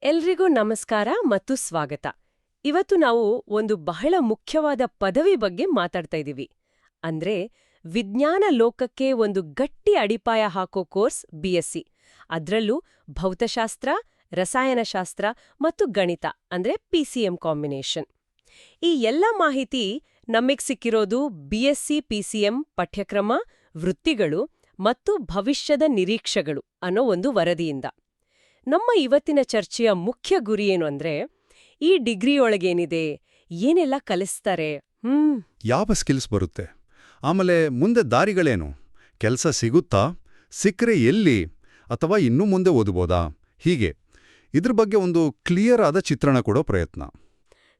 ಎಲ್ರಿಗೂ ನಮಸ್ಕಾರ ಮತ್ತು ಸ್ವಾಗತ. ಇವತ್ತು ನಾವು ಒಂದು ಬಹಳ ಮುಖ್ಯವಾದ ಪದವಿ ಬಗ್ಗೆ ಮಾತಾಡ್ತಾ ಇದ್ದೀವಿ. ಅಂದ್ರೆ ವಿಜ್ಞಾನ ಲೋಕಕ್ಕೆ ಒಂದು ಗಟ್ಟಿ ಅಡಿಪಾಯ ಹಾಕೋ ಕೋರ್ಸ್ BSc. ಅದ್ರಲ್ಲೂ ಭೌತಶಾಸ್ತ್ರ, ರಸಾಯನಶಾಸ್ತ್ರ ಮತ್ತು ಗಣಿತ ಅಂದ್ರೆ PCM ಕಾಂಬಿನೇಷನ್. ಈ ಎಲ್ಲ ಮಾಹಿತಿ ನಮಿಗ್ ಸಿಕ್ಕಿರೋದು BSc PCM ಪಠ್ಯಕ್ರಮ, ವೃತ್ತಿಗಳು ಮತ್ತು ಭವಿಷ್ಯದ ನಿರೀಕ್ಷೆಗಳು ಅನ್ನೋ ಒಂದು ವರದಿಯಿಂದ. ನಮ್ಮ ಇವತ್ತಿನ ಚರ್ಚೆಯ ಮುಖ್ಯ ಗುರಿ ಏನು ಅಂದ್ರೆ, ಈ ಡಿಗ್ರಿಯೊಳಗೇನಿದೆ, ಏನೆಲ್ಲ ಕಲಿಸ್ತಾರೆ, ಯಾವ ಸ್ಕಿಲ್ಸ್ ಬರುತ್ತೆ, ಆಮೇಲೆ ಮುಂದೆ ದಾರಿಗಳೇನು, ಕೆಲಸ ಸಿಗುತ್ತಾ, ಸಿಕ್ಕರೆ ಎಲ್ಲಿ, ಅಥವಾ ಇನ್ನೂ ಮುಂದೆ ಓದಬೋದಾ, ಹೀಗೆ ಇದ್ರ ಬಗ್ಗೆ ಒಂದು ಕ್ಲಿಯರ್ ಆದ ಚಿತ್ರಣ ಕೊಡೋ ಪ್ರಯತ್ನ.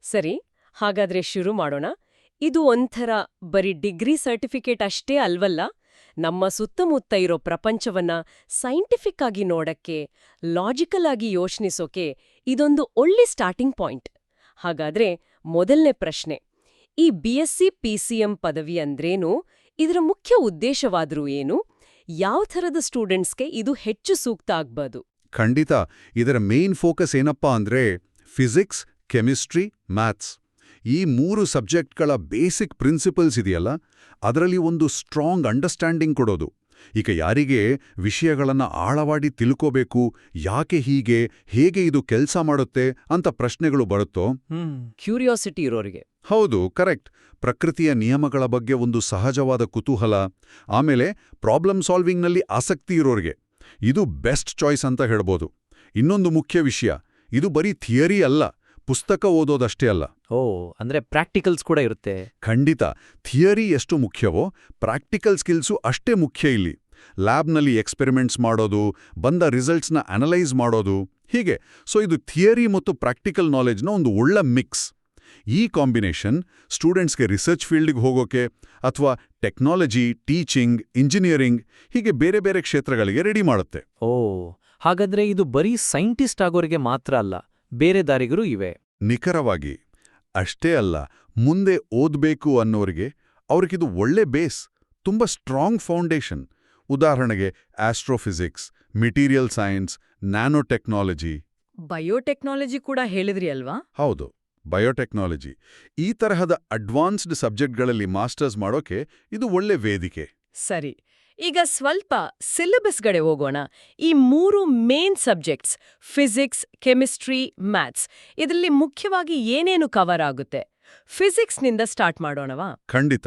ಸರಿ, ಹಾಗಾದ್ರೆ ಶುರು ಮಾಡೋಣ. ಇದು ಒಂಥರ ಬರೀ ಡಿಗ್ರಿ ಸರ್ಟಿಫಿಕೇಟ್ ಅಷ್ಟೇ ಅಲ್ವಲ್ಲ, ನಮ್ಮ ಸುತ್ತಮುತ್ತ ಇರೋ ಪ್ರಪಂಚವನ್ನ ಸೈಂಟಿಫಿಕ್ ಆಗಿ ನೋಡಕ್ಕೆ, ಲಾಜಿಕಲ್ ಆಗಿ ಯೋಚನಿಸೋಕೆ ಇದೊಂದು ಒಳ್ಳೆ ಸ್ಟಾರ್ಟಿಂಗ್ ಪಾಯಿಂಟ್. ಹಾಗಾದ್ರೆ ಮೊದಲನೇ ಪ್ರಶ್ನೆ, ಈ BSc PCM ಪದವಿ ಅಂದ್ರೇನು, ಇದರ ಮುಖ್ಯ ಉದ್ದೇಶವಾದ್ರೂ ಏನು, ಯಾವ ಥರದ ಸ್ಟೂಡೆಂಟ್ಸ್ಗೆ ಇದು ಹೆಚ್ಚು ಸೂಕ್ತ ಆಗ್ಬೋದು? ಖಂಡಿತ ಇದರ ಮೇನ್ ಫೋಕಸ್ ಏನಪ್ಪಾ ಅಂದ್ರೆ ಫಿಸಿಕ್ಸ್, ಕೆಮಿಸ್ಟ್ರಿ, ಮ್ಯಾಥ್ಸ್. ಈ 3 ಸಬ್ಜೆಕ್ಟ್ಗಳ ಬೇಸಿಕ್ ಪ್ರಿನ್ಸಿಪಲ್ಸ್ ಇದೆಯಲ್ಲ, ಅದರಲ್ಲಿ ಒಂದು ಸ್ಟ್ರಾಂಗ್ ಅಂಡರ್ಸ್ಟ್ಯಾಂಡಿಂಗ್ ಕೊಡೋದು. ಈಗ ಯಾರಿಗೆ ವಿಷಯಗಳನ್ನ ಆಳವಾಗಿ ತಿಳ್ಕೋಬೇಕು, ಯಾಕೆ ಹೀಗೆ, ಹೇಗೆ ಇದು ಕೆಲಸ ಮಾಡುತ್ತೆ ಅಂತ ಪ್ರಶ್ನೆಗಳು ಬರುತ್ತೋ, ಕ್ಯೂರಿಯಾಸಿಟಿ ಇರೋರಿಗೆ. ಹೌದು, ಕರೆಕ್ಟ್. ಪ್ರಕೃತಿಯ ನಿಯಮಗಳ ಬಗ್ಗೆ ಒಂದು ಸಹಜವಾದ ಕುತೂಹಲ, ಆಮೇಲೆ ಪ್ರಾಬ್ಲಮ್ ಸಾಲ್ವಿಂಗ್ನಲ್ಲಿ ಆಸಕ್ತಿ ಇರೋರಿಗೆ ಇದು ಬೆಸ್ಟ್ ಚಾಯ್ಸ್ ಅಂತ ಹೇಳ್ಬೋದು. ಇನ್ನೊಂದು ಮುಖ್ಯ ವಿಷಯ, ಇದು ಬರೀ ಥಿಯರಿ ಅಲ್ಲ, ಪುಸ್ತಕ ಓದೋದಷ್ಟೇ ಅಲ್ಲ. ಅಂದ್ರೆ ಪ್ರಾಕ್ಟಿಕಲ್ಸ್ ಕೂಡ ಇರುತ್ತೆ. ಖಂಡಿತ. ಥಿಯರಿ ಎಷ್ಟು ಮುಖ್ಯವೋ ಪ್ರಾಕ್ಟಿಕಲ್ ಸ್ಕಿಲ್ಸು ಅಷ್ಟೇ ಮುಖ್ಯ ಇಲ್ಲಿ. ಲ್ಯಾಬ್ನಲ್ಲಿ ಎಕ್ಸ್ಪೆರಿಮೆಂಟ್ಸ್ ಮಾಡೋದು, ಬಂದ ರಿಸಲ್ಟ್ಸ್ನ ಅನಲೈಸ್ ಮಾಡೋದು, ಹೀಗೆ. ಸೊ ಇದು ಥಿಯರಿ ಮತ್ತು ಪ್ರಾಕ್ಟಿಕಲ್ ನಾಲೆಜ್ನ ಒಂದು ಒಳ್ಳೆ ಮಿಕ್ಸ್. ಈ ಕಾಂಬಿನೇಷನ್ ಸ್ಟೂಡೆಂಟ್ಸ್ಗೆ ರಿಸರ್ಚ್ ಫೀಲ್ಡಿಗೆ ಹೋಗೋಕೆ ಅಥವಾ ಟೆಕ್ನಾಲಜಿ, ಟೀಚಿಂಗ್, ಇಂಜಿನಿಯರಿಂಗ್ ಹೀಗೆ ಬೇರೆ ಬೇರೆ ಕ್ಷೇತ್ರಗಳಿಗೆ ರೆಡಿ ಮಾಡುತ್ತೆ. ಹಾಗಾದ್ರೆ ಇದು ಬರೀ ಸೈಂಟಿಸ್ಟ್ ಆಗೋರಿಗೆ ಮಾತ್ರ ಅಲ್ಲ, ಬೇರೆ ದಾರಿಗಳು ಇವೆ. ನಿಖರವಾಗಿ. ಅಷ್ಟೇ ಅಲ್ಲ, ಮುಂದೆ ಓದ್ಬೇಕು ಅನ್ನೋರಿಗೆ ಅವ್ರಿಗಿದು ಒಳ್ಳೆ ಬೇಸ್, ತುಂಬ ಸ್ಟ್ರಾಂಗ್ ಫೌಂಡೇಶನ್. ಉದಾಹರಣೆಗೆ ಆಸ್ಟ್ರೋಫಿಸಿಕ್ಸ್, ಮೆಟೀರಿಯಲ್ ಸೈನ್ಸ್, ನ್ಯಾನೋಟೆಕ್ನಾಲಜಿ. ಬಯೋಟೆಕ್ನಾಲಜಿ ಕೂಡ ಹೇಳಿದ್ರಿ ಅಲ್ವಾ? ಹೌದು, ಬಯೋಟೆಕ್ನಾಲಜಿ. ಈ ತರಹದ ಅಡ್ವಾನ್ಸ್ಡ್ ಸಬ್ಜೆಕ್ಟ್ಗಳಲ್ಲಿ ಮಾಸ್ಟರ್ಸ್ ಮಾಡೋಕೆ ಇದು ಒಳ್ಳೆ ವೇದಿಕೆ. ಸರಿ, ಈಗ ಸ್ವಲ್ಪ ಸಿಲೆಬಸ್ಗಡೆ ಹೋಗೋಣ. ಈ 3 main subjects physics, chemistry, maths, ಇದರಲ್ಲಿ ಮುಖ್ಯವಾಗಿ ಏನೇನು ಕವರ್ ಆಗುತ್ತೆ? ಫಿಸಿಕ್ಸ್ನಿಂದ ಸ್ಟಾರ್ಟ್ ಮಾಡೋಣವಾ? ಖಂಡಿತ.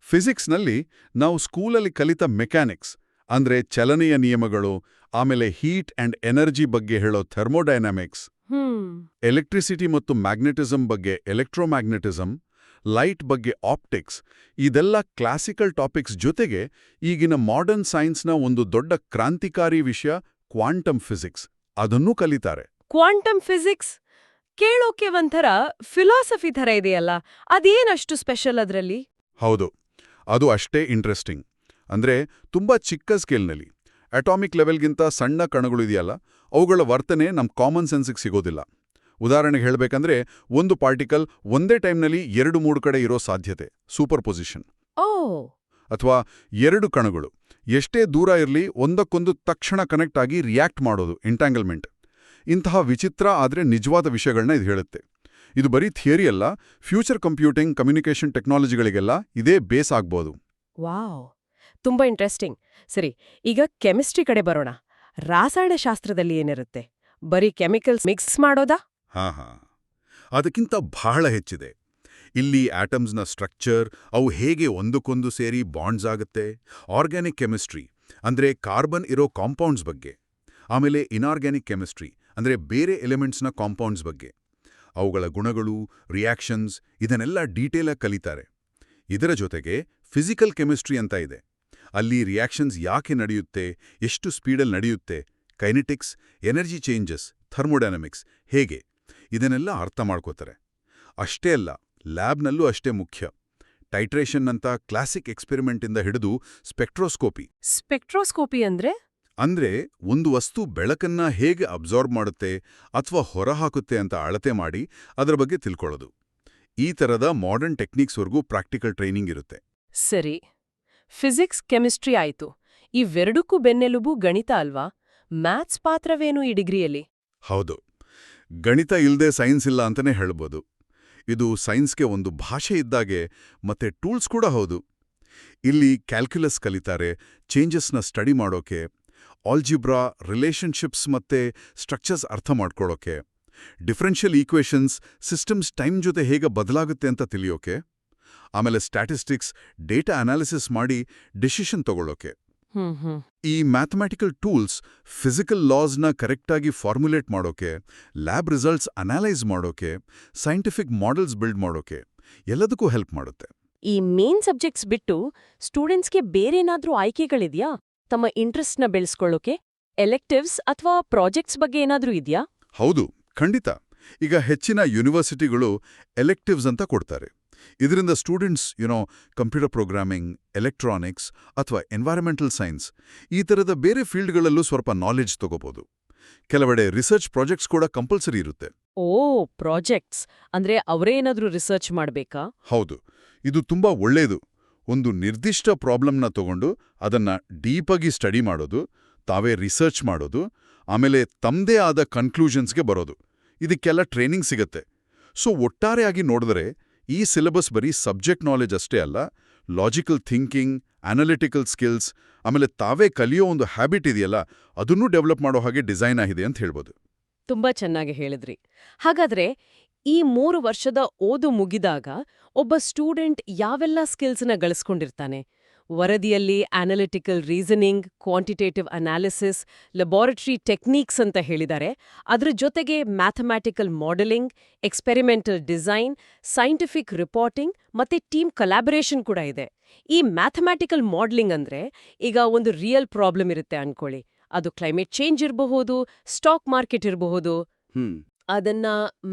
ಫಿಸಿಕ್ಸ್ನಲ್ಲಿ ನಾವು ಸ್ಕೂಲಲ್ಲಿ ಕಲಿತ ಮೆಕ್ಯಾನಿಕ್ಸ್ ಅಂದ್ರೆ ಚಲನೆಯ ನಿಯಮಗಳು, ಆಮೇಲೆ ಹೀಟ್ ಅಂಡ್ ಎನರ್ಜಿ ಬಗ್ಗೆ ಹೇಳೋ ಥರ್ಮೋಡೈನಾಮಿಕ್ಸ್, ಎಲೆಕ್ಟ್ರಿಸಿಟಿ ಮತ್ತು ಮ್ಯಾಗ್ನೆಟಿಸಮ್ ಬಗ್ಗೆ ಎಲೆಕ್ಟ್ರೋಮ್ಯಾಗ್ನೆಟಿಸಮ್, ಲೈಟ್ ಬಗ್ಗೆ ಆಪ್ಟಿಕ್ಸ್, ಇದೆಲ್ಲ ಕ್ಲಾಸಿಕಲ್ ಟಾಪಿಕ್ಸ್ ಜೊತೆಗೆ ಈಗಿನ ಮಾಡರ್ನ್ ಸೈನ್ಸ್ನ ಒಂದು ದೊಡ್ಡ ಕ್ರಾಂತಿಕಾರಿ ವಿಷಯ ಕ್ವಾಂಟಮ್ ಫಿಸಿಕ್ಸ್, ಅದನ್ನೂ ಕಲಿತಾರೆ. ಕ್ವಾಂಟಮ್ ಫಿಸಿಕ್ಸ್ ಕೇಳೋಕೆ ಒಂಥರ ಫಿಲಾಸಫಿ ಥರ ಇದೆಯಲ್ಲ, ಅದೇನಷ್ಟು ಸ್ಪೆಷಲ್ ಅದರಲ್ಲಿ? ಹೌದು, ಅದು ಅಷ್ಟೇ ಇಂಟ್ರೆಸ್ಟಿಂಗ್. ಅಂದ್ರೆ ತುಂಬಾ ಚಿಕ್ಕ ಸ್ಕೇಲ್ನಲ್ಲಿ, ಅಟಾಮಿಕ್ ಲೆವೆಲ್ಗಿಂತ ಸಣ್ಣ ಕಣಗಳು ಇದೆಯಲ್ಲ, ಅವುಗಳ ವರ್ತನೆ ನಮ್ಮ ಕಾಮನ್ ಸೆನ್ಸಿಗೆ ಸಿಗೋದಿಲ್ಲ. ಉದಾಹರಣೆಗೆ ಹೇಳಬೇಕಂದ್ರೆ, ಒಂದು ಪಾರ್ಟಿಕಲ್ ಒಂದೇ ಟೈಮ್ನಲ್ಲಿ 2-3 ಕಡೆ ಇರೋ ಸಾಧ್ಯತೆ, ಸೂಪರ್ ಪೊಸಿಷನ್. ಅಥವಾ 2 ಕಣಗಳು ಎಷ್ಟೇ ದೂರ ಇರಲಿ ಒಂದಕ್ಕೊಂದು ತಕ್ಷಣ ಕನೆಕ್ಟ್ ಆಗಿ ರಿಯಾಕ್ಟ್ ಮಾಡೋದು, ಎಂಟ್ಯಾಂಗಲ್ಮೆಂಟ್. ಇಂತಹ ವಿಚಿತ್ರ ಆದರೆ ನಿಜವಾದ ವಿಷಯಗಳನ್ನ ಇದು ಹೇಳುತ್ತೆ. ಇದು ಬರೀ ಥಿಯರಿ ಅಲ್ಲ, ಫ್ಯೂಚರ್ ಕಂಪ್ಯೂಟಿಂಗ್, ಕಮ್ಯುನಿಕೇಷನ್ ಟೆಕ್ನಾಲಜಿಗಳಿಗೆಲ್ಲ ಇದೇ ಬೇಸ್ ಆಗ್ಬೋದು. ವಾವ್, ತುಂಬಾ ಇಂಟ್ರೆಸ್ಟಿಂಗ್. ಸರಿ, ಈಗ ಕೆಮಿಸ್ಟ್ರಿ ಕಡೆ ಬರೋಣ. ರಾಸಾಯನಶಾಸ್ತ್ರದಲ್ಲಿ ಏನಿರುತ್ತೆ? ಬರೀ ಕೆಮಿಕಲ್ಸ್ ಮಿಕ್ಸ್ ಮಾಡೋದಾ? ಹಾ, ಅದಕ್ಕಿಂತ ಬಹಳ ಹೆಚ್ಚಿದೆ. ಇಲ್ಲಿ ಆಟಮ್ಸ್ನ ಸ್ಟ್ರಕ್ಚರ್, ಅವು ಹೇಗೆ ಒಂದಕ್ಕೊಂದು ಸೇರಿ ಬಾಂಡ್ಸ್ ಆಗುತ್ತೆ, ಆರ್ಗ್ಯಾನಿಕ್ ಕೆಮಿಸ್ಟ್ರಿ ಅಂದ್ರೆ ಕಾರ್ಬನ್ ಇರೋ ಕಾಂಪೌಂಡ್ಸ್ ಬಗ್ಗೆ, ಆಮೇಲೆ ಇನಾರ್ಗ್ಯಾನಿಕ್ ಕೆಮಿಸ್ಟ್ರಿ ಅಂದ್ರೆ ಬೇರೆ ಎಲಿಮೆಂಟ್ಸ್ನ ಕಾಂಪೌಂಡ್ಸ್ ಬಗ್ಗೆ, ಅವುಗಳ ಗುಣಗಳು, ರಿಯಾಕ್ಷನ್ಸ್, ಇದನ್ನೆಲ್ಲ ಡೀಟೇಲಾಗಿ ಕಲಿತಾರೆ. ಇದರ ಜೊತೆಗೆ ಫಿಸಿಕಲ್ ಕೆಮಿಸ್ಟ್ರಿ ಅಂತ ಇದೆ. ಅಲ್ಲಿ ರಿಯಾಕ್ಷನ್ಸ್ ಯಾಕೆ ನಡೆಯುತ್ತೆ, ಎಷ್ಟು ಸ್ಪೀಡಲ್ಲಿ ನಡೆಯುತ್ತೆ, ಕೈನೆಟಿಕ್ಸ್, ಎನರ್ಜಿ ಚೇಂಜಸ್, ಥರ್ಮೋಡೈನಮಿಕ್ಸ್ ಹೇಗೆ, ಇದನ್ನೆಲ್ಲ ಅರ್ಥ ಮಾಡ್ಕೋತಾರೆ. ಅಷ್ಟೇ ಅಲ್ಲ, ಲ್ಯಾಬ್ನಲ್ಲೂ ಅಷ್ಟೇ ಮುಖ್ಯ. ಟೈಟ್ರೇಷನ್ ಅಂತ ಕ್ಲಾಸಿಕ್ ಎಕ್ಸ್ಪೆರಿಮೆಂಟಿಂದ ಹಿಡಿದು ಸ್ಪೆಕ್ಟ್ರೋಸ್ಕೋಪಿ. ಸ್ಪೆಕ್ಟ್ರೋಸ್ಕೋಪಿ ಅಂದ್ರೆ ಒಂದು ವಸ್ತು ಬೆಳಕನ್ನ ಹೇಗೆ ಅಬ್ಸಾರ್ಬ್ ಮಾಡುತ್ತೆ ಅಥವಾ ಹೊರಹಾಕುತ್ತೆ ಅಂತ ಅಳತೆ ಮಾಡಿ ಅದರ ಬಗ್ಗೆ ತಿಳ್ಕೊಳ್ಳೋದು. ಈ ತರದ ಮಾಡರ್ನ್ ಟೆಕ್ನಿಕ್ಸ್ವರೆಗೂ ಪ್ರಾಕ್ಟಿಕಲ್ ಟ್ರೈನಿಂಗ್ ಇರುತ್ತೆ. ಸರಿ, ಫಿಸಿಕ್ಸ್, ಕೆಮಿಸ್ಟ್ರಿ ಆಯ್ತು. ಇವೆರಡಕ್ಕೂ ಬೆನ್ನೆಲುಬು ಗಣಿತ ಅಲ್ವಾ? ಮ್ಯಾಥ್ಸ್ ಪಾತ್ರವೇನು ಈ ಡಿಗ್ರಿಯಲ್ಲಿ? ಹೌದು, ಗಣಿತ ಇಲ್ಲದೆ ಸೈನ್ಸ್ ಇಲ್ಲ ಅಂತಲೇ ಹೇಳ್ಬೋದು. ಇದು ಸೈನ್ಸ್ಗೆ ಒಂದು ಭಾಷೆ ಇದ್ದಾಗೆ ಮತ್ತೆ ಟೂಲ್ಸ್ ಕೂಡ ಹೌದು. ಇಲ್ಲಿ ಕ್ಯಾಲ್ಕ್ಯುಲಸ್ ಕಲಿತಾರೆ, ಚೇಂಜಸ್ನ ಸ್ಟಡಿ ಮಾಡೋಕೆ, ಆಲ್ಜಿಬ್ರಾ, ರಿಲೇಷನ್ಶಿಪ್ಸ್ ಮತ್ತೆ ಸ್ಟ್ರಕ್ಚರ್ಸ್ ಅರ್ಥ ಮಾಡ್ಕೊಳ್ಳೋಕೆ, ಡಿಫರೆನ್ಷಿಯಲ್ ಈಕ್ವೇಷನ್ಸ್, ಸಿಸ್ಟಮ್ಸ್ ಟೈಮ್ ಜೊತೆ ಹೇಗೆ ಬದಲಾಗುತ್ತೆ ಅಂತ ತಿಳಿಯೋಕೆ, ಆಮೇಲೆ ಸ್ಟ್ಯಾಟಿಸ್ಟಿಕ್ಸ್, ಡೇಟಾ ಅನಾಲಿಸಿಸ್ ಮಾಡಿ ಡಿಸಿಷನ್ ತಗೊಳ್ಳೋಕೆ. ಈ ಮ್ಯಾಥಮ್ಯಾಟಿಕಲ್ ಟೂಲ್ಸ್ ಫಿಸಿಕಲ್ ಲಾಸ್ನ ಕರೆಕ್ಟಾಗಿ ಫಾರ್ಮುಲೇಟ್ ಮಾಡೋಕೆ, ಲ್ಯಾಬ್ ರಿಸಲ್ಟ್ಸ್ ಅನಾಲೈಸ್ ಮಾಡೋಕೆ, ಸೈಂಟಿಫಿಕ್ ಮಾಡೆಲ್ಸ್ ಬಿಲ್ಡ್ ಮಾಡೋಕೆ ಎಲ್ಲದಕ್ಕೂ ಹೆಲ್ಪ್ ಮಾಡುತ್ತೆ. ಈ ಮೇನ್ ಸಬ್ಜೆಕ್ಟ್ಸ್ ಬಿಟ್ಟು ಸ್ಟೂಡೆಂಟ್ಸ್ಗೆ ಬೇರೇನಾದ್ರೂ ಆಯ್ಕೆಗಳಿದ್ಯಾ ತಮ್ಮ ಇಂಟ್ರೆಸ್ಟ್ನ ಬೆಳೆಸ್ಕೊಳ್ಳೋಕೆ? ಎಲೆಕ್ಟಿವ್ಸ್ ಅಥವಾ ಪ್ರಾಜೆಕ್ಟ್ಸ್ ಬಗ್ಗೆ ಏನಾದ್ರೂ ಇದೆಯಾ? ಹೌದು, ಖಂಡಿತ. ಈಗ ಹೆಚ್ಚಿನ ಯೂನಿವರ್ಸಿಟಿಗಳು ಎಲೆಕ್ಟಿವ್ಸ್ ಅಂತ ಕೊಡ್ತಾರೆ. ಇದರಿಂದ ಸ್ಟೂಡೆಂಟ್ಸ್ ಕಂಪ್ಯೂಟರ್ ಪ್ರೋಗ್ರಾಮಿಂಗ್, ಎಲೆಕ್ಟ್ರಾನಿಕ್ಸ್ ಅಥವಾ ಎನ್ವೈರನ್ಮೆಂಟಲ್ ಸೈನ್ಸ್ ಈ ಥರದ ಬೇರೆ ಫೀಲ್ಡ್ಗಳಲ್ಲೂ ಸ್ವಲ್ಪ ನಾಲೆಡ್ಜ್ ತಗೋಬೋದು. ಕೆಲವೆಡೆ ರಿಸರ್ಚ್ ಪ್ರಾಜೆಕ್ಟ್ಸ್ ಕೂಡ ಕಂಪಲ್ಸರಿ ಇರುತ್ತೆ. ಓ, ಪ್ರಾಜೆಕ್ಟ್ಸ್ ಅಂದ್ರೆ ಅವರೇ ಏನಾದ್ರೂ ರಿಸರ್ಚ್ ಮಾಡ್ಬೇಕಾ? ಹೌದು, ಇದು ತುಂಬಾ ಒಳ್ಳೆಯದು. ಒಂದು ನಿರ್ದಿಷ್ಟ ಪ್ರಾಬ್ಲಮ್ನ ತಗೊಂಡು ಅದನ್ನ ಡೀಪಾಗಿ ಸ್ಟಡಿ ಮಾಡೋದು, ತಾವೇ ರಿಸರ್ಚ್ ಮಾಡೋದು, ಆಮೇಲೆ ತಮ್ಮದೇ ಆದ ಕನ್ಕ್ಲೂಷನ್ಸ್ಗೆ ಬರೋದು. ಇದಕ್ಕೆಲ್ಲ ಟ್ರೈನಿಂಗ್ ಸಿಗತ್ತೆ. ಸೊ ಒಟ್ಟಾರೆಯಾಗಿ ನೋಡಿದ್ರೆ ಈ ಸಿಲೆಬಸ್ ಬರೀ ಸಬ್ಜೆಕ್ಟ್ ನಾಲೆಜ್ ಅಷ್ಟೇ ಅಲ್ಲ, ಲಾಜಿಕಲ್ ಥಿಂಕಿಂಗ್, ಅನಾಲಿಟಿಕಲ್ ಸ್ಕಿಲ್ಸ್, ಆಮೇಲೆ ತಾವೇ ಕಲಿಯೋ ಒಂದು ಹ್ಯಾಬಿಟ್ ಇದೆಯಲ್ಲ ಅದನ್ನೂ ಡೆವಲಪ್ ಮಾಡೋ ಹಾಗೆ ಡಿಸೈನ್ ಆಗಿದೆ ಅಂತ ಹೇಳ್ಬೋದು. ತುಂಬಾ ಚೆನ್ನಾಗಿ ಹೇಳಿದ್ರಿ. ಹಾಗಾದ್ರೆ ಈ 3 ವರ್ಷದ ಓದು ಮುಗಿದಾಗ ಒಬ್ಬ ಸ್ಟೂಡೆಂಟ್ ಯಾವೆಲ್ಲ ಸ್ಕಿಲ್ಸ್ನ ಗಳಿಸ್ಕೊಂಡಿರ್ತಾನೆ? ವರದಿಯಲ್ಲಿ analytical reasoning, quantitative analysis, laboratory techniques ಅಂತ ಹೇಳಿದ್ದಾರೆ. ಅದ್ರ ಜೊತೆಗೆ mathematical modelling, experimental design, scientific reporting ಮತ್ತೆ ಟೀಮ್ ಕೊಲಾಬರೇಷನ್ ಕೂಡ ಇದೆ. ಈ ಮ್ಯಾಥಮ್ಯಾಟಿಕಲ್ ಮಾಡೆಲಿಂಗ್ ಅಂದ್ರೆ ಈಗ ಒಂದು ರಿಯಲ್ ಪ್ರಾಬ್ಲಮ್ ಇರುತ್ತೆ ಅನ್ಕೊಳ್ಳಿ. ಅದು ಕ್ಲೈಮೇಟ್ ಚೇಂಜ್ ಇರಬಹುದು, ಸ್ಟಾಕ್ ಮಾರ್ಕೆಟ್ ಇರಬಹುದು. ಅದನ್ನ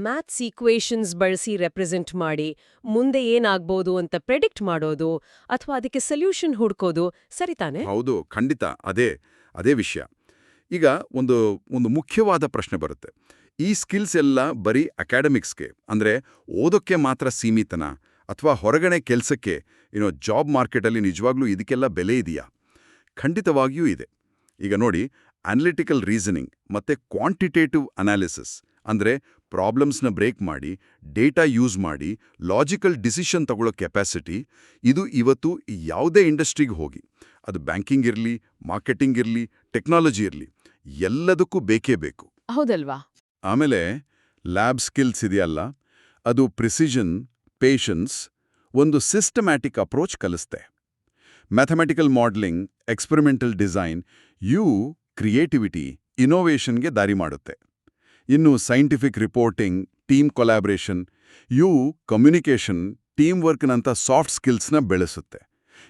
ಮ್ಯಾಥ್ಸ್ ಈಕ್ವೇಷನ್ಸ್ ಬಳಸಿ ರೆಪ್ರೆಸೆಂಟ್ ಮಾಡಿ ಮುಂದೆ ಏನಾಗ್ಬೋದು ಅಂತ ಪ್ರೆಡಿಕ್ಟ್ ಮಾಡೋದು ಅಥವಾ ಅದಕ್ಕೆ ಸೊಲ್ಯೂಷನ್ ಹುಡ್ಕೋದು, ಸರಿತಾನೆ? ಹೌದು, ಖಂಡಿತ ಅದೇ ವಿಷಯ. ಈಗ ಒಂದು ಮುಖ್ಯವಾದ ಪ್ರಶ್ನೆ ಬರುತ್ತೆ. ಈ ಸ್ಕಿಲ್ಸ್ ಎಲ್ಲ ಬರೀ ಅಕಾಡೆಮಿಕ್ಸ್ಗೆ ಅಂದ್ರೆ ಓದೋಕ್ಕೆ ಮಾತ್ರ ಸೀಮಿತನಾ ಅಥವಾ ಹೊರಗಡೆ ಕೆಲಸಕ್ಕೆ ಜಾಬ್ ಮಾರ್ಕೆಟಲ್ಲಿ ನಿಜವಾಗ್ಲೂ ಇದಕ್ಕೆಲ್ಲ ಬೆಲೆ ಇದೆಯಾ? ಖಂಡಿತವಾಗಿಯೂ ಇದೆ. ಈಗ ನೋಡಿ, ಅನಾಲಿಟಿಕಲ್ ರೀಸನಿಂಗ್ ಮತ್ತೆ ಕ್ವಾಂಟಿಟೇಟಿವ್ ಅನಾಲಿಸಿಸ್ ಅಂದ್ರೆ ಪ್ರಾಬ್ಲಮ್ಸ್ನ ಬ್ರೇಕ್ ಮಾಡಿ ಡೇಟಾ ಯೂಸ್ ಮಾಡಿ ಲಾಜಿಕಲ್ ಡಿಸಿಷನ್ ತಗೊಳ್ಳೋ ಕೆಪಾಸಿಟಿ, ಇದು ಇವತ್ತು ಯಾವುದೇ ಇಂಡಸ್ಟ್ರಿಗೆ ಹೋಗಿ, ಅದು ಬ್ಯಾಂಕಿಂಗ್ ಇರಲಿ, ಮಾರ್ಕೆಟಿಂಗ್ ಇರಲಿ, ಟೆಕ್ನಾಲಜಿ ಇರಲಿ, ಎಲ್ಲದಕ್ಕೂ ಬೇಕೇ ಬೇಕು. ಹೌದಲ್ವಾ? ಆಮೇಲೆ ಲ್ಯಾಬ್ ಸ್ಕಿಲ್ಸ್ ಇದೆಯಲ್ಲ, ಅದು ಪ್ರಿಸಿಷನ್, ಪೇಷನ್ಸ್, ಒಂದು ಸಿಸ್ಟಮ್ಯಾಟಿಕ್ ಅಪ್ರೋಚ್ ಕಲಿಸ್ತೆ. ಮ್ಯಾಥಮ್ಯಾಟಿಕಲ್ ಮಾಡೆಲಿಂಗ್, ಎಕ್ಸ್ಪೆರಿಮೆಂಟಲ್ ಡಿಸೈನ್ ಇವು ಕ್ರಿಯೇಟಿವಿಟಿ, ಇನೋವೇಷನ್ಗೆ ದಾರಿ ಮಾಡುತ್ತೆ. ಇನ್ನು ಸೈಂಟಿಫಿಕ್ ರಿಪೋರ್ಟಿಂಗ್, ಟೀಮ್ ಕೊಲಾಬ್ರೇಷನ್ ಇವು ಕಮ್ಯುನಿಕೇಷನ್, ಟೀಮ್ ವರ್ಕ್ನಂಥ ಸಾಫ್ಟ್ ಸ್ಕಿಲ್ಸ್ನ ಬೆಳೆಸುತ್ತೆ.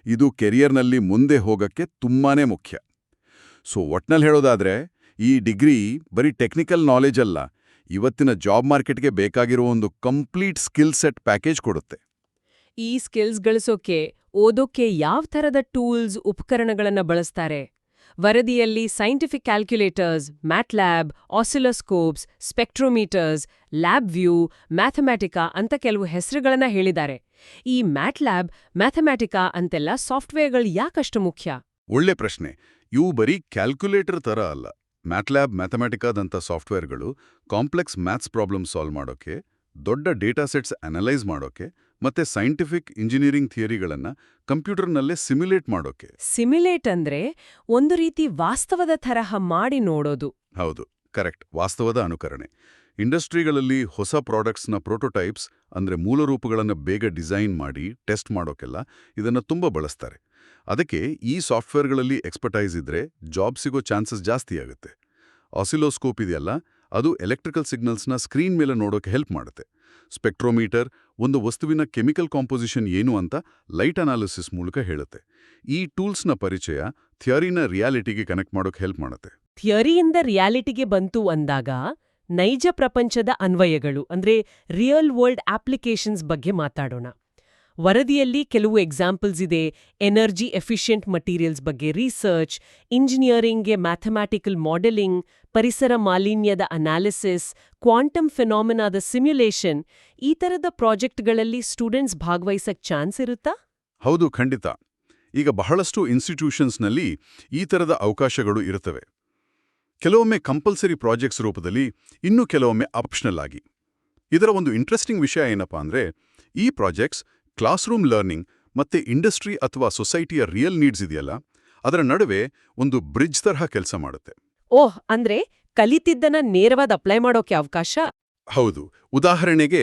ಇದು ಕೆರಿಯರ್ನಲ್ಲಿ ಮುಂದೆ ಹೋಗಕ್ಕೆ ತುಂಬಾನೇ ಮುಖ್ಯ. ಸೊ ಒಟ್ನಲ್ಲಿ ಹೇಳೋದಾದ್ರೆ ಈ ಡಿಗ್ರಿ ಬರೀ ಟೆಕ್ನಿಕಲ್ ನಾಲೆಜ್ ಅಲ್ಲ, ಇವತ್ತಿನ ಜಾಬ್ ಮಾರ್ಕೆಟ್ಗೆ ಬೇಕಾಗಿರೋ ಒಂದು ಕಂಪ್ಲೀಟ್ ಸ್ಕಿಲ್ ಸೆಟ್ ಪ್ಯಾಕೇಜ್ ಕೊಡುತ್ತೆ. ಈ ಸ್ಕಿಲ್ಸ್ ಗಳಿಸೋಕೆ ಓದೋಕೆ ಯಾವ ಥರದ ಟೂಲ್ಸ್, ಉಪಕರಣಗಳನ್ನ ಬಳಸ್ತಾರೆ? ವರದಿಯಲ್ಲಿ ಸೈಂಟಿಫಿಕ್ ಕ್ಯಾಲ್ಕ್ಯುಲೇಟರ್ಸ್, ಮ್ಯಾಟ್ಲ್ಯಾಬ್, ಆಸಿಲೋಸ್ಕೋಪ್ಸ್, ಸ್ಪೆಕ್ಟ್ರೋಮೀಟರ್ಸ್, ಲ್ಯಾಬ್ ವ್ಯೂ, ಮ್ಯಾಥಮ್ಯಾಟಿಕಾ ಅಂತ ಕೆಲವು ಹೆಸರುಗಳನ್ನ ಹೇಳಿದ್ದಾರೆ. ಈ ಮ್ಯಾಟ್ಲ್ಯಾಬ್, ಮ್ಯಾಥಮ್ಯಾಟಿಕಾ ಅಂತೆಲ್ಲ ಸಾಫ್ಟ್ವೇರ್ಗಳು ಯಾಕಷ್ಟು ಮುಖ್ಯ? ಒಳ್ಳೆ ಪ್ರಶ್ನೆ. ಇವು ಬರೀ ಕ್ಯಾಲ್ಕ್ಯುಲೇಟರ್ ಥರ ಅಲ್ಲ. ಮ್ಯಾಟ್ಲ್ಯಾಬ್, ಮ್ಯಾಥಮ್ಯಾಟಿಕಾದಂಥ ಸಾಫ್ಟ್ವೇರ್ಗಳು ಕಾಂಪ್ಲೆಕ್ಸ್ ಮ್ಯಾಥ್ಸ್ ಪ್ರಾಬ್ಲಮ್ ಸಾಲ್ವ್ ಮಾಡೋಕೆ, ದೊಡ್ಡ ಡೇಟಾ ಸೆಟ್ಸ್ ಅನಲೈಸ್ ಮಾಡೋಕೆ ಮತ್ತೆ ಸೈಂಟಿಫಿಕ್ ಇಂಜಿನಿಯರಿಂಗ್ ಥಿಯರಿಗಳನ್ನ ಕಂಪ್ಯೂಟರ್ನಲ್ಲೇ ಸಿಮ್ಯುಲೇಟ್ ಮಾಡೋಕೆ. ಸಿಮ್ಯುಲೇಟ್ ಅಂದ್ರೆ ಒಂದು ರೀತಿ ವಾಸ್ತವದ ತರಹ ಮಾಡಿ ನೋಡೋದು. ಹೌದು, ಕರೆಕ್ಟ್, ವಾಸ್ತವದ ಅನುಕರಣೆ. ಇಂಡಸ್ಟ್ರಿಗಳಲ್ಲಿ ಹೊಸ ಪ್ರಾಡಕ್ಟ್ಸ್ನ ಪ್ರೋಟೋಟೈಪ್ಸ್ ಅಂದ್ರೆ ಮೂಲರೂಪಗಳನ್ನು ಬೇಗ ಡಿಸೈನ್ ಮಾಡಿ ಟೆಸ್ಟ್ ಮಾಡೋಕೆಲ್ಲ ಇದನ್ನ ತುಂಬಾ ಬಳಸ್ತಾರೆ. ಅದಕ್ಕೆ ಈ ಸಾಫ್ಟ್ವೇರ್ಗಳಲ್ಲಿ ಎಕ್ಸ್ಪರ್ಟೈಸ್ ಇದ್ರೆ ಜಾಬ್ ಸಿಗೋ ಚಾನ್ಸಸ್ ಜಾಸ್ತಿ ಆಗುತ್ತೆ. ಆಸಿಲೋಸ್ಕೋಪ್ ಇದೆಯಲ್ಲ, ಅದು ಎಲೆಕ್ಟ್ರಿಕಲ್ ಸಿಗ್ನಲ್ಸ್ನ ಸ್ಕ್ರೀನ್ ಮೇಲೆ ನೋಡೋಕೆ ಹೆಲ್ಪ್ ಮಾಡುತ್ತೆ. ಸ್ಪೆಕ್ಟ್ರೋಮೀಟರ್ ಒಂದು ವಸ್ತುವಿನ ಕೆಮಿಕಲ್ ಕಾಂಪೋಸಿಷನ್ ಏನು ಅಂತ ಲೈಟ್ ಅನಾಲಿಸಿಸ್ ಮೂಲಕ ಹೇಳುತ್ತೆ. ಈ ಟೂಲ್ಸ್ನ ಪರಿಚಯ ಥಿಯರಿನ ರಿಯಾಲಿಟಿಗೆ ಕನೆಕ್ಟ್ ಮಾಡೋಕೆ ಹೆಲ್ಪ್ ಮಾಡುತ್ತೆ. ಥಿಯರಿಯಿಂದ ರಿಯಾಲಿಟಿಗೆ ಬಂತು ಅಂದಾಗ ನೈಜ ಪ್ರಪಂಚದ ಅನ್ವಯಗಳು ಅಂದ್ರೆ ರಿಯಲ್ ವರ್ಲ್ಡ್ ಅಪ್ಲಿಕೇಶನ್ಸ್ ಬಗ್ಗೆ ಮಾತಾಡೋಣ. ವರದಿಯಲ್ಲಿ ಕೆಲವು ಎಕ್ಸಾಂಪಲ್ಸ್ ಇದೆ. ಎನರ್ಜಿ ಎಫಿಷಿಯಂಟ್ ಮಟೀರಿಯಲ್ಸ್ ಬಗ್ಗೆ ರಿಸರ್ಚ್, ಇಂಜಿನಿಯರಿಂಗ್ಗೆ ಮ್ಯಾಥಮ್ಯಾಟಿಕಲ್ ಮಾಡೆಲಿಂಗ್, ಪರಿಸರ ಮಾಲಿನ್ಯದ ಅನಾಲಿಸಿಸ್, ಕ್ವಾಂಟಮ್ ಫೆನಾಮಿನಾದ ಸಿಮ್ಯುಲೇಷನ್, ಈ ಥರದ ಪ್ರಾಜೆಕ್ಟ್ಗಳಲ್ಲಿ ಸ್ಟೂಡೆಂಟ್ಸ್ ಭಾಗವಹಿಸಕ್ ಚಾನ್ಸ್ ಇರುತ್ತಾ? ಹೌದು, ಖಂಡಿತ. ಈಗ ಬಹಳಷ್ಟು ಇನ್ಸ್ಟಿಟ್ಯೂಷನ್ಸ್ನಲ್ಲಿ ಈ ಥರದ ಅವಕಾಶಗಳು ಇರುತ್ತವೆ. ಕೆಲವೊಮ್ಮೆ ಕಂಪಲ್ಸರಿ ಪ್ರಾಜೆಕ್ಟ್ಸ್ ರೂಪದಲ್ಲಿ, ಇನ್ನು ಕೆಲವೊಮ್ಮೆ ಆಪ್ಷನಲ್ ಆಗಿ. ಇದರ ಒಂದು ಇಂಟ್ರೆಸ್ಟಿಂಗ್ ವಿಷಯ ಏನಪ್ಪಾ ಅಂದ್ರೆ, ಈ ಪ್ರಾಜೆಕ್ಟ್ಸ್ ಕ್ಲಾಸ್ ರೂಮ್ ಲರ್ನಿಂಗ್ ಮತ್ತೆ ಇಂಡಸ್ಟ್ರಿ ಅಥವಾ ಸೊಸೈಟಿಯ ರಿಯಲ್ ನೀಡ್ಸ್ ಇದೆಯಲ್ಲ, ಅದರ ನಡುವೆ ಒಂದು ಬ್ರಿಡ್ಜ್ ತರಹ ಕೆಲಸ ಮಾಡುತ್ತೆ. ಓಹ್, ಅಂದ್ರೆ ಕಲಿತಿದ್ದನ್ನ ನೇರವಾದ ಅಪ್ಲೈ ಮಾಡೋಕೆ ಅವಕಾಶ. ಹೌದು. ಉದಾಹರಣೆಗೆ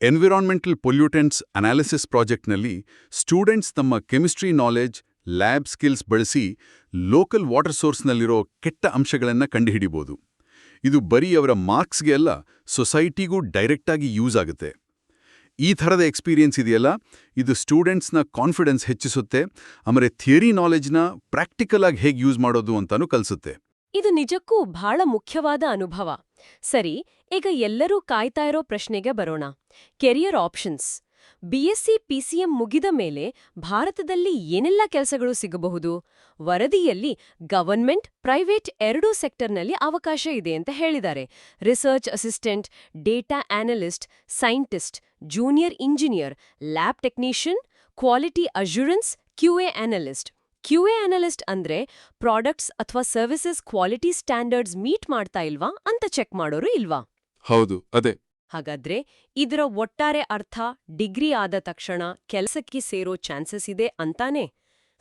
ಎನ್ವಿರಾನ್ಮೆಂಟಲ್ ಪೊಲ್ಯೂಟೆಂಟ್ಸ್ ಅನಾಲಿಸಿಸ್ ಪ್ರಾಜೆಕ್ಟ್ನಲ್ಲಿ ಸ್ಟೂಡೆಂಟ್ಸ್ ತಮ್ಮ ಕೆಮಿಸ್ಟ್ರಿ ನಾಲೆಜ್, ಲ್ಯಾಬ್ ಸ್ಕಿಲ್ಸ್ ಬಳಸಿ ಲೋಕಲ್ ವಾಟರ್ ಸೋರ್ಸ್ನಲ್ಲಿರೋ ಕೆಟ್ಟ ಅಂಶಗಳನ್ನು ಕಂಡುಹಿಡಿಬೋದು. ಇದು ಬರೀ ಅವರ ಮಾರ್ಕ್ಸ್ಗೆ ಅಲ್ಲ, ಸೊಸೈಟಿಗೂ ಡೈರೆಕ್ಟಾಗಿ ಯೂಸ್ ಆಗುತ್ತೆ. ಈ ಥರದ ಎಕ್ಸ್ಪೀರಿಯನ್ಸ್ ಇದೆಯಲ್ಲ, ಇದು ಸ್ಟೂಡೆಂಟ್ಸ್ನ ಕಾನ್ಫಿಡೆನ್ಸ್ ಹೆಚ್ಚಿಸುತ್ತೆ, ಆಮೇಲೆ ಥಿಯರಿ ನಾಲೆಜ್ನ ಪ್ರಾಕ್ಟಿಕಲ್ ಆಗಿ ಹೇಗೆ ಯೂಸ್ ಮಾಡೋದು ಅಂತಾನೂ ಕಲಿಸುತ್ತೆ. ಇದು ನಿಜಕ್ಕೂ ಬಹಳ ಮುಖ್ಯವಾದ ಅನುಭವ. ಸರಿ, ಈಗ ಎಲ್ಲರೂ ಕಾಯ್ತಾ ಇರೋ ಪ್ರಶ್ನೆಗೆ ಬರೋಣ. Career options. ಬಿಎಸ್ಸಿ ಪಿಸಿಎಂ ಮುಗಿದ ಮೇಲೆ ಭಾರತದಲ್ಲಿ ಏನೆಲ್ಲ ಕೆಲಸಗಳು ಸಿಗಬಹುದು? ವರದಿಯಲ್ಲಿ ಗವರ್ನ್ಮೆಂಟ್, ಪ್ರೈವೇಟ್ ಎರಡೂ ಸೆಕ್ಟರ್ನಲ್ಲಿ ಅವಕಾಶ ಇದೆ ಅಂತ ಹೇಳಿದ್ದಾರೆ. Research assistant, data analyst, scientist, junior engineer, lab technician, quality assurance, QA analyst. QA analyst ಅಂದ್ರೆ ಪ್ರಾಡಕ್ಟ್ಸ್ ಅಥವಾ ಸರ್ವಿಸಸ್ ಕ್ವಾಲಿಟಿ ಸ್ಟ್ಯಾಂಡರ್ಡ್ಸ್ ಮೀಟ್ ಮಾಡ್ತಾ ಇಲ್ವಾ ಅಂತ ಚೆಕ್ ಮಾಡೋರು ಇಲ್ವಾ? ಹೌದು, ಅದೇ. ಹಾಗಾದ್ರೆ ಇದರ ಒಟ್ಟಾರೆ ಅರ್ಥ ಡಿಗ್ರಿ ಆದ ತಕ್ಷಣ ಕೆಲಸಕ್ಕೆ ಸೇರೋ ಚಾನ್ಸಸ್ ಇದೆ ಅಂತಾನೆ.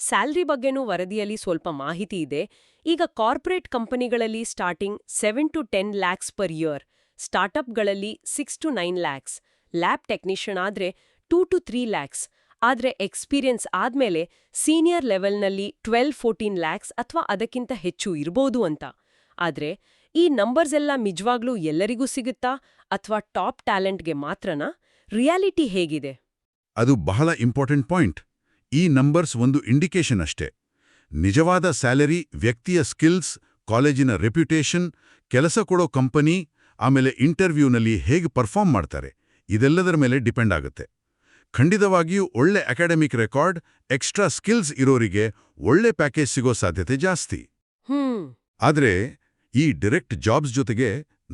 ಸ್ಯಾಲ್ರಿ ಬಗ್ಗೆನೂ ವರದಿಯಲ್ಲಿ ಸ್ವಲ್ಪ ಮಾಹಿತಿ ಇದೆ. ಈಗ ಕಾರ್ಪೊರೇಟ್ ಕಂಪನಿಗಳಲ್ಲಿ starting 7 to 10 lakhs per year, ಸ್ಟಾರ್ಟ್ಅಪ್ಗಳಲ್ಲಿ 6 to 9 lakhs, lab technician ಆದ್ರೆ 2 to 3 lakhs. ಆದ್ರೆ ಎಕ್ಸ್ಪೀರಿಯನ್ಸ್ ಆದ್ಮೇಲೆ ಸೀನಿಯರ್ ಲೆವೆಲ್ನಲ್ಲಿ 12-14 lakhs ಅಥವಾ ಅದಕ್ಕಿಂತ ಹೆಚ್ಚು ಇರ್ಬೋದು ಅಂತ. ಆದ್ರೆ ಈ ನಂಬರ್ಸ್ ಎಲ್ಲ ನಿಜವಾಗ್ಲೂ ಎಲ್ಲರಿಗೂ ಸಿಗುತ್ತಾ ಅಥವಾ ಟಾಪ್ ಟ್ಯಾಲೆಂಟ್ಗೆ ಮಾತ್ರನಾ? ರಿಯಾಲಿಟಿ ಹೇಗಿದೆ? ಅದು ಬಹಳ ಇಂಪಾರ್ಟೆಂಟ್ ಪಾಯಿಂಟ್. ಈ ನಂಬರ್ಸ್ ಒಂದು ಇಂಡಿಕೇಶನ್ ಅಷ್ಟೇ. ನಿಜವಾದ ಸ್ಯಾಲರಿ ವ್ಯಕ್ತಿಯ ಸ್ಕಿಲ್ಸ್, ಕಾಲೇಜಿನ ರೆಪ್ಯುಟೇಷನ್, ಕೆಲಸ ಕೊಡೋ ಕಂಪನಿ, ಆಮೇಲೆ ಇಂಟರ್ವ್ಯೂನಲ್ಲಿ ಹೇಗೆ ಪರ್ಫಾರ್ಮ್ ಮಾಡ್ತಾರೆ, ಇದೆಲ್ಲದರ ಮೇಲೆ ಡಿಪೆಂಡ್ ಆಗುತ್ತೆ. ಖಂಡಿತವಾಗಿಯೂ ಒಳ್ಳೆ ಅಕಾಡೆಮಿಕ್ ರೆಕಾರ್ಡ್, ಎಕ್ಸ್ಟ್ರಾ ಸ್ಕಿಲ್ಸ್ ಇರೋರಿಗೆ ಒಳ್ಳೆ ಪ್ಯಾಕೇಜ್ ಸಿಗೋ ಸಾಧ್ಯತೆ ಜಾಸ್ತಿ. ಆದ್ರೆ ಈ ಡೈರೆಕ್ಟ್ ಜಾಬ್ಸ್ ಜೊತೆಗೆ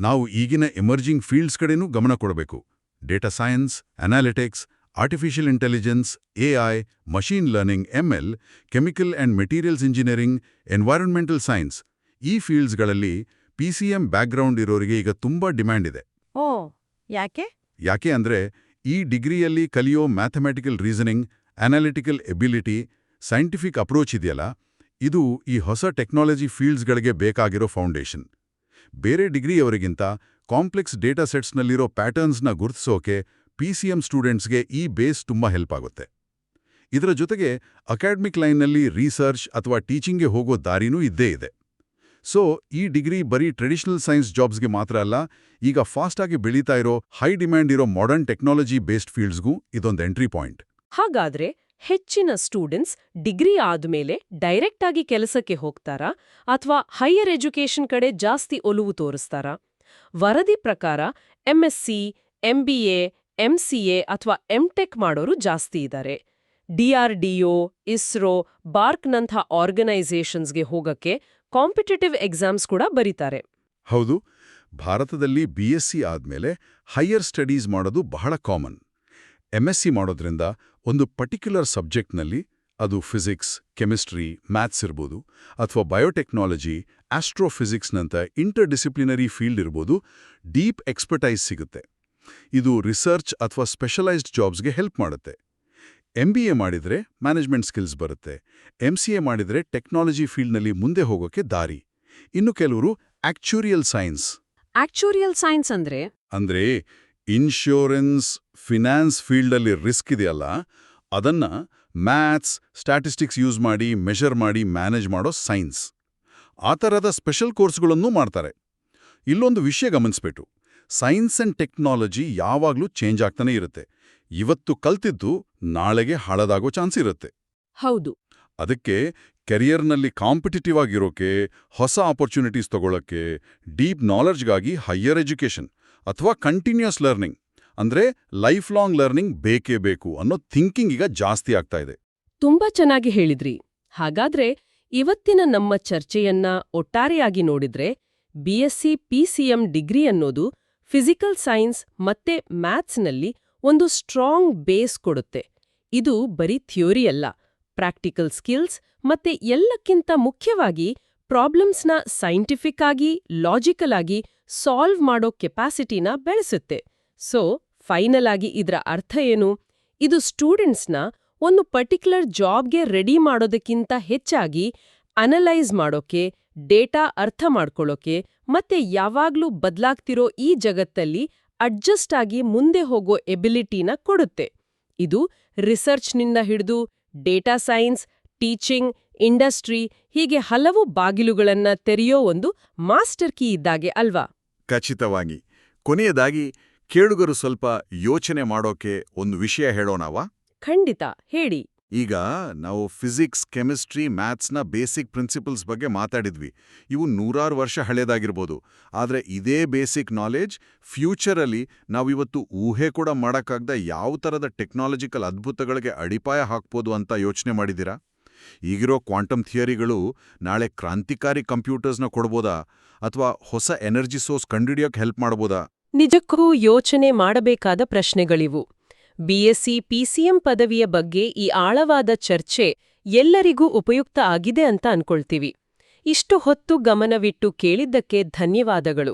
ನಾವು ಈಗಿನ ಎಮರ್ಜಿಂಗ್ ಫೀಲ್ಡ್ಸ್ ಕಡೆನೂ ಗಮನ ಕೊಡಬೇಕು. Data science, analytics, artificial intelligence, AI, machine learning, ML, chemical and materials engineering, environmental science, ಈ ಫೀಲ್ಡ್ಸ್ಗಳಲ್ಲಿ ಪಿಸಿಎಂ ಬ್ಯಾಕ್ಗ್ರೌಂಡ್ ಇರೋರಿಗೆ ಈಗ ತುಂಬಾ ಡಿಮ್ಯಾಂಡ್ ಇದೆ. ಓ, ಯಾಕೆ ಅಂದ್ರೆ ಈ ಡಿಗ್ರಿಯಲ್ಲಿ ಕಲಿಯೋ mathematical reasoning, analytical ability, scientific approach ಇದೆಯಲ್ಲ, ಇದು ಈ ಹೊಸ ಟೆಕ್ನಾಲಜಿ ಫೀಲ್ಡ್ಸ್ಗಳಿಗೆ ಬೇಕಾಗಿರೋ ಫೌಂಡೇಶನ್. ಬೇರೆ ಡಿಗ್ರಿಯವರಿಗಿಂತ ಕಾಂಪ್ಲೆಕ್ಸ್ ಡೇಟಾ ಸೆಟ್ಸ್ನಲ್ಲಿರೋ ಪ್ಯಾಟರ್ನ್ಸ್ನ ಗುರುತಿಸೋಕೆ ಪಿಸಿಎಂ ಸ್ಟೂಡೆಂಟ್ಸ್ಗೆ ಈ ಬೇಸ್ ತುಂಬಾ ಹೆಲ್ಪ್ ಆಗುತ್ತೆ. ಇದರ ಜೊತೆಗೆ ಅಕಾಡೆಮಿಕ್ ಲೈನ್ನಲ್ಲಿ ರಿಸರ್ಚ್ ಅಥವಾ ಟೀಚಿಂಗ್ಗೆ ಹೋಗೋ ದಾರಿನೂ ಇದ್ದೇ ಇದೆ. ಸೊ ಈ ಡಿಗ್ರಿ ಬರೀ ಟ್ರೆಡಿಷನಲ್ ಸೈನ್ಸ್ ಜಾಬ್ಸ್ಗೆ ಮಾತ್ರ ಅಲ್ಲ, ಈಗ ಫಾಸ್ಟಾಗಿ ಬೆಳೀತಾ ಇರೋ ಹೈ ಡಿಮ್ಯಾಂಡ್ ಇರೋ ಮಾಡರ್ನ್ ಟೆಕ್ನಾಲಜಿ ಬೇಸ್ಡ್ ಫೀಲ್ಡ್ಸ್ಗೂ ಇದೊಂದು ಎಂಟ್ರಿ ಪಾಯಿಂಟ್. ಹಾಗಾದ್ರೆ ಹೆಚ್ಚಿನ ಸ್ಟೂಡೆಂಟ್ಸ್ ಡಿಗ್ರಿ ಆದ್ಮೇಲೆ ಡೈರೆಕ್ಟ್ ಆಗಿ ಕೆಲಸಕ್ಕೆ ಹೋಗ್ತಾರಾ ಅಥವಾ ಹೈಯರ್ ಎಜುಕೇಷನ್ ಕಡೆ ಜಾಸ್ತಿ ಒಲವು ತೋರಿಸ್ತಾರಾ? ವರದಿ ಪ್ರಕಾರ ಎಂಎಸ್ಸಿ, ಎಂಬಿಎ, ಎಂಸಿಎ ಅಥವಾ ಎಂಟೆಕ್ ಮಾಡೋರು ಜಾಸ್ತಿ ಇದ್ದಾರೆ. ಡಿಆರ್ಡಿಒ, ಇಸ್ರೋ, ಬಾರ್ಕ್ನಂಥ ಆರ್ಗನೈಸೇಷನ್ಸ್ಗೆ ಹೋಗಕ್ಕೆ ಕಾಂಪಿಟೇಟಿವ್ ಎಕ್ಸಾಮ್ಸ್ ಕೂಡ ಬರೀತಾರೆ. ಹೌದು, ಭಾರತದಲ್ಲಿ ಬಿಎಸ್ಸಿ ಆದ್ಮೇಲೆ ಹೈಯರ್ ಸ್ಟಡೀಸ್ ಮಾಡೋದು ಬಹಳ ಕಾಮನ್. ಎಂಎಸ್ಸಿ ಮಾಡೋದ್ರಿಂದ ಒಂದು ಪರ್ಟಿಕ್ಯುಲರ್ ಸಬ್ಜೆಕ್ಟ್ನಲ್ಲಿ, ಅದು ಫಿಸಿಕ್ಸ್, ಕೆಮಿಸ್ಟ್ರಿ, ಮ್ಯಾಥ್ಸ್ ಇರ್ಬೋದು, ಅಥವಾ ಬಯೋಟೆಕ್ನಾಲಜಿ, ಆಸ್ಟ್ರೋಫಿಸಿಕ್ಸ್ನಂಥ ಇಂಟರ್ ಡಿಸಿಪ್ಲಿನರಿ ಫೀಲ್ಡ್ ಇರ್ಬೋದು, ಡೀಪ್ ಎಕ್ಸ್ಪರ್ಟೈಸ್ ಸಿಗುತ್ತೆ. ಇದು ರಿಸರ್ಚ್ ಅಥವಾ ಸ್ಪೆಷಲೈಸ್ಡ್ ಜಾಬ್ಸ್ಗೆ ಹೆಲ್ಪ್ ಮಾಡುತ್ತೆ. ಎಂಬಿಎ ಮಾಡಿದ್ರೆ ಮ್ಯಾನೇಜ್ಮೆಂಟ್ ಸ್ಕಿಲ್ಸ್ ಬರುತ್ತೆ. ಎಂಸಿಎ ಮಾಡಿದ್ರೆ ಟೆಕ್ನಾಲಜಿ ಫೀಲ್ಡ್ನಲ್ಲಿ ಮುಂದೆ ಹೋಗೋಕೆ ದಾರಿ. ಇನ್ನು ಕೆಲವರು ಆಕ್ಚುರಿಯಲ್ ಸೈನ್ಸ್. ಆಕ್ಚುರಿಯಲ್ ಸೈನ್ಸ್ ಅಂದ್ರೆ ಇನ್ಶೂರೆನ್ಸ್, ಫಿನಾನ್ಸ್ ಫೀಲ್ಡಲ್ಲಿ ರಿಸ್ಕ್ ಇದೆಯಲ್ಲ, ಅದನ್ನ ಮ್ಯಾಥ್ಸ್, ಸ್ಟ್ಯಾಟಿಸ್ಟಿಕ್ಸ್ ಯೂಸ್ ಮಾಡಿ ಮೆಷರ್ ಮಾಡಿ ಮ್ಯಾನೇಜ್ ಮಾಡೋ ಸೈನ್ಸ್. ಆ ಥರದ ಸ್ಪೆಷಲ್ ಕೋರ್ಸ್ಗಳನ್ನೂ ಮಾಡ್ತಾರೆ. ಇಲ್ಲೊಂದು ವಿಷಯ ಗಮನಿಸ್ಬೇಕು, ಸೈನ್ಸ್ ಅಂಡ್ ಟೆಕ್ನಾಲಜಿ ಯಾವಾಗಲೂ ಚೇಂಜ್ ಆಗ್ತಾನೆ ಇರುತ್ತೆ. ಇವತ್ತು ಕಲ್ತಿದ್ದು ನಾಳೆಗೆ ಹಳದಾಗೋ ಚಾನ್ಸ್ ಇರುತ್ತೆ. ಹೌದು. ಅದಕ್ಕೆ ಕೆರಿಯರ್ನಲ್ಲಿ ಕಾಂಪಿಟಿಟಿವ್ ಆಗಿರೋಕೆ, ಹೊಸ ಆಪರ್ಚುನಿಟೀಸ್ ತಗೊಳ್ಳೋಕ್ಕೆ, ಡೀಪ್ ನಾಲೆಡ್ಜ್ಗಾಗಿ ಹೈಯರ್ ಎಜುಕೇಷನ್ ಅಥವಾ ಕಂಟಿನ್ಯೂಸ್ ಲರ್ನಿಂಗ್ ಅಂದ್ರೆ ಲೈಫ್ ಲಾಂಗ್ ಲರ್ನಿಂಗ್ ಬೇಕೇ ಬೇಕು ಅನ್ನೋ ಥಿಂಕಿಂಗ್ ಈಗ ಜಾಸ್ತಿ ಆಗ್ತಾ ಇದೆ. ತುಂಬಾ ಚೆನ್ನಾಗಿ ಹೇಳಿದ್ರಿ. ಹಾಗಾದ್ರೆ ಇವತ್ತಿನ ನಮ್ಮ ಚರ್ಚೆಯನ್ನ ಒಟ್ಟಾರೆಯಾಗಿ ನೋಡಿದ್ರೆ ಬಿಎಸ್ಸಿ ಪಿಸಿಎಂ ಡಿಗ್ರಿ ಅನ್ನೋದು ಫಿಸಿಕಲ್ ಸೈನ್ಸ್ ಮತ್ತೆ ಮ್ಯಾಥ್ಸ್ನಲ್ಲಿ ಒಂದು ಸ್ಟ್ರಾಂಗ್ ಬೇಸ್ ಕೊಡುತ್ತೆ. ಇದು ಬರೀ ಥಿಯೋರಿ ಅಲ್ಲ, ಪ್ರಾಕ್ಟಿಕಲ್ ಸ್ಕಿಲ್ಸ್ ಮತ್ತೆ ಎಲ್ಲಕ್ಕಿಂತ ಮುಖ್ಯವಾಗಿ ಪ್ರಾಬ್ಲಮ್ಸ್ನ ಸೈಂಟಿಫಿಕ್ ಆಗಿ ಲಾಜಿಕಲ್ ಆಗಿ ಸಾಲ್ವ್ ಮಾಡೋ ಕೆಪಾಸಿಟಿನ ಬೆಳೆಸುತ್ತೆ. ಸೊ ಫೈನಲ್ ಆಗಿ ಇದರ ಅರ್ಥ ಏನು? ಇದು ಸ್ಟೂಡೆಂಟ್ಸ್ನ ಒಂದು ಪರ್ಟಿಕ್ಯುಲರ್ ಜಾಬ್ಗೆ ರೆಡಿ ಮಾಡೋದಕ್ಕಿಂತ ಹೆಚ್ಚಾಗಿ ಅನಲೈಸ್ ಮಾಡೋಕೆ, ಡೇಟಾ ಅರ್ಥ ಮಾಡ್ಕೊಳ್ಳೋಕೆ ಮತ್ತೆ ಯಾವಾಗ್ಲೂ ಬದಲಾಗ್ತಿರೋ ಈ ಜಗತ್ತಲ್ಲಿ ಅಡ್ಜಸ್ಟ್ ಆಗಿ ಮುಂದೆ ಹೋಗೋ ಎಬಿಲಿಟಿನ ಕೊಡುತ್ತೆ. ಇದು ರಿಸರ್ಚ್ನಿಂದ ಹಿಡಿದು ಡೇಟಾ ಸೈನ್ಸ್, ಟೀಚಿಂಗ್, ಇಂಡಸ್ಟ್ರಿ ಹೀಗೆ ಹಲವು ಬಾಗಿಲುಗಳನ್ನ ತೆರೆಯೋ ಒಂದು ಮಾಸ್ಟರ್ ಕೀ ಇದ್ದಾಗೆ ಅಲ್ವಾ? ಖಚಿತವಾಗಿ. ಕೊನೆಯದಾಗಿ ಕೇಳುಗರು ಸ್ವಲ್ಪ ಯೋಚನೆ ಮಾಡೋಕೆ ಒಂದು ವಿಷಯ ಹೇಳೋಣವಾ? ಖಂಡಿತ, ಹೇಳಿ. ಈಗ ನಾವು ಫಿಸಿಕ್ಸ್, ಕೆಮಿಸ್ಟ್ರಿ, ಮ್ಯಾಥ್ಸ್ನ ಬೇಸಿಕ್ ಪ್ರಿನ್ಸಿಪಲ್ಸ್ ಬಗ್ಗೆ ಮಾತಾಡಿದ್ವಿ. ಇವು ನೂರಾರು ವರ್ಷ ಹಳೇದಾಗಿರ್ಬೋದು. ಆದರೆ ಇದೇ ಬೇಸಿಕ್ ನಾಲೆಡ್ಜ್ ಫ್ಯೂಚರಲ್ಲಿ ನಾವಿವತ್ತು ಊಹೆ ಕೂಡ ಮಾಡೋಕ್ಕಾಗ್ದ ಯಾವ ಥರದ ಟೆಕ್ನಾಲಜಿಕಲ್ ಅದ್ಭುತಗಳಿಗೆ ಅಡಿಪಾಯ ಹಾಕ್ಬೋದು ಅಂತ ಯೋಚನೆ ಮಾಡಿದ್ದೀರಾ? ಈಗಿರೋ ಕ್ವಾಂಟಮ್ ಥಿಯರಿಗಳು ನಾಳೆ ಕ್ರಾಂತಿಕಾರಿ ಕಂಪ್ಯೂಟರ್ಸ್ನ ಕೊಡ್ಬೋದಾ? ಅಥವಾ ಹೊಸ ಎನರ್ಜಿ ಸೋರ್ಸ್ ಕಂಡುಹಿಡಿಯೋಕೆ ಹೆಲ್ಪ್ ಮಾಡ್ಬೋದಾ? ನಿಜಕ್ಕೂ ಯೋಚನೆ ಮಾಡಬೇಕಾದ ಪ್ರಶ್ನೆಗಳಿವು. ಬಿಎಸ್ಸಿ, ಪಿಸಿಎಂ ಪದವಿಯ ಬಗ್ಗೆ ಈ ಆಳವಾದ ಚರ್ಚೆ ಎಲ್ಲರಿಗೂ ಉಪಯುಕ್ತ ಆಗಿದೆ ಅಂತ ಅನ್ಕೊಳ್ತೀವಿ. ಇಷ್ಟು ಹೊತ್ತು ಗಮನವಿಟ್ಟು ಕೇಳಿದ್ದಕ್ಕೆ ಧನ್ಯವಾದಗಳು.